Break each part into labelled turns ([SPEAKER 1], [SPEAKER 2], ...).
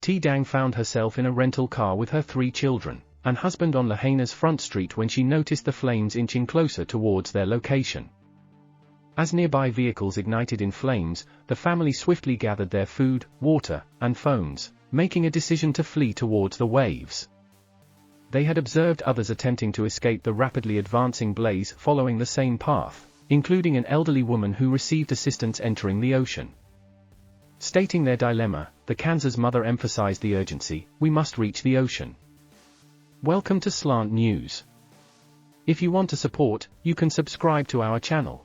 [SPEAKER 1] Dang found herself in a rental car with her 3 children and husband on Lahaina's front street when she noticed the flames inching closer towards their location. As nearby vehicles ignited in flames, the family swiftly gathered their food, water, and phones, making a decision to flee towards the waves. They had observed others attempting to escape the rapidly advancing blaze following the same path, including an elderly woman who received assistance entering the ocean. Stating their dilemma, the Kansas mother emphasized the urgency: "We must reach the ocean." Welcome to Slant News. If you want to support, you can subscribe to our channel.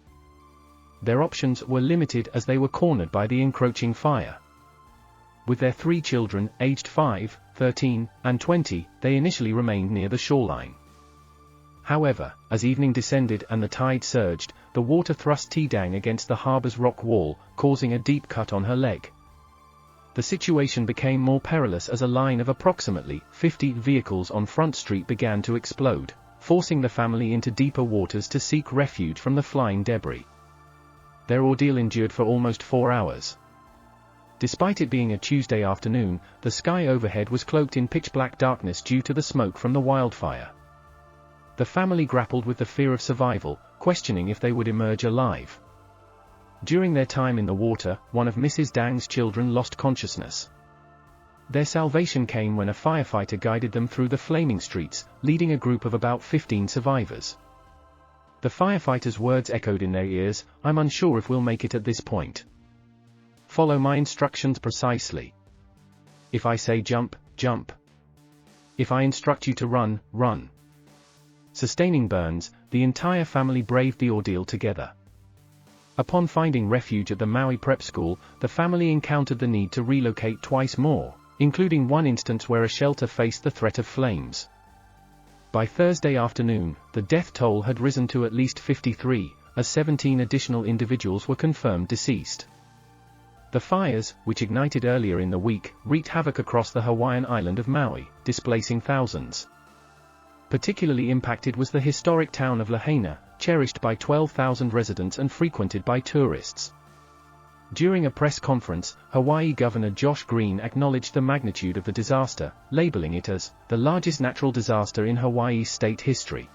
[SPEAKER 1] Their options were limited as they were cornered by the encroaching fire. With their 3 children, aged 5, 13, and 20, they initially remained near the shoreline. However, as evening descended and the tide surged, the water thrust Dang against the harbor's rock wall, causing a deep cut on her leg. The situation became more perilous as a line of approximately 50 vehicles on Front Street began to explode, forcing the family into deeper waters to seek refuge from the flying debris. Their ordeal endured for almost 4 hours. Despite it being a Tuesday afternoon, the sky overhead was cloaked in pitch-black darkness due to the smoke from the wildfire. The family grappled with the fear of survival, questioning if they would emerge alive. During their time in the water, one of Mrs. Dang's children lost consciousness. Their salvation came when a firefighter guided them through the flaming streets, leading a group of about 15 survivors. The firefighter's words echoed in their ears: "I'm unsure if we'll make it at this point. Follow my instructions precisely. If I say jump, jump. If I instruct you to run, run." Sustaining burns, the entire family braved the ordeal together. Upon finding refuge at the Maui prep school, the family encountered the need to relocate twice more, including one instance where a shelter faced the threat of flames. By Thursday afternoon, the death toll had risen to at least 53, as 17 additional individuals were confirmed deceased. The fires, which ignited earlier in the week, wreaked havoc across the Hawaiian island of Maui, displacing thousands. Particularly impacted was the historic town of Lahaina, cherished by 12,000 residents and frequented by tourists. During a press conference, Hawaii Governor Josh Green acknowledged the magnitude of the disaster, labeling it as the largest natural disaster in Hawaii's state history.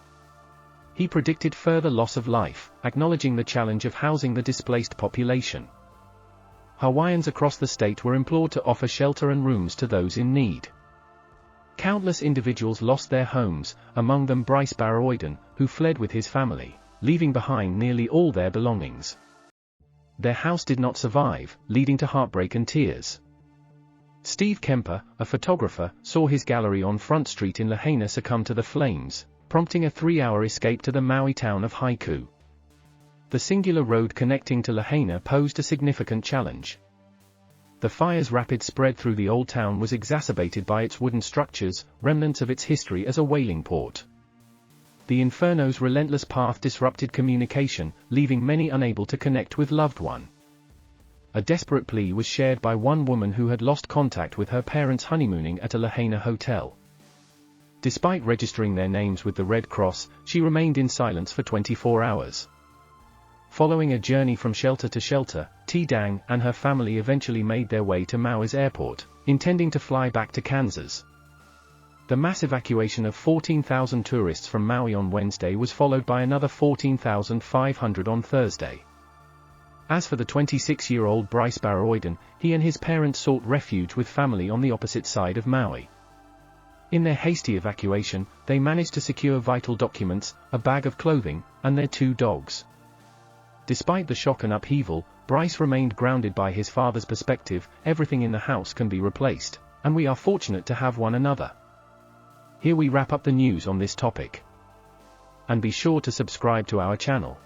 [SPEAKER 1] He predicted further loss of life, acknowledging the challenge of housing the displaced population. Hawaiians across the state were implored to offer shelter and rooms to those in need. Countless individuals lost their homes, among them Bryce Barroyden, who fled with his family, leaving behind nearly all their belongings. Their house did not survive, leading to heartbreak and tears. Steve Kemper, a photographer, saw his gallery on Front Street in Lahaina succumb to the flames, prompting a 3-hour escape to the Maui town of Haiku. The singular road connecting to Lahaina posed a significant challenge. The fire's rapid spread through the old town was exacerbated by its wooden structures, remnants of its history as a whaling port. The inferno's relentless path disrupted communication, leaving many unable to connect with loved one. A desperate plea was shared by one woman who had lost contact with her parents honeymooning at a Lahaina hotel. Despite registering their names with the Red Cross, she remained in silence for 24 hours. Following a journey from shelter to shelter, Dang and her family eventually made their way to Maui's airport, intending to fly back to Kansas. The mass evacuation of 14,000 tourists from Maui on Wednesday was followed by another 14,500 on Thursday. As for the 26-year-old Bryce Barroyden, he and his parents sought refuge with family on the opposite side of Maui. In their hasty evacuation, they managed to secure vital documents, a bag of clothing, and their 2 dogs. Despite the shock and upheaval, Bryce remained grounded by his father's perspective: "Everything in the house can be replaced, and we are fortunate to have one another." Here we wrap up the news on this topic. And be sure to subscribe to our channel.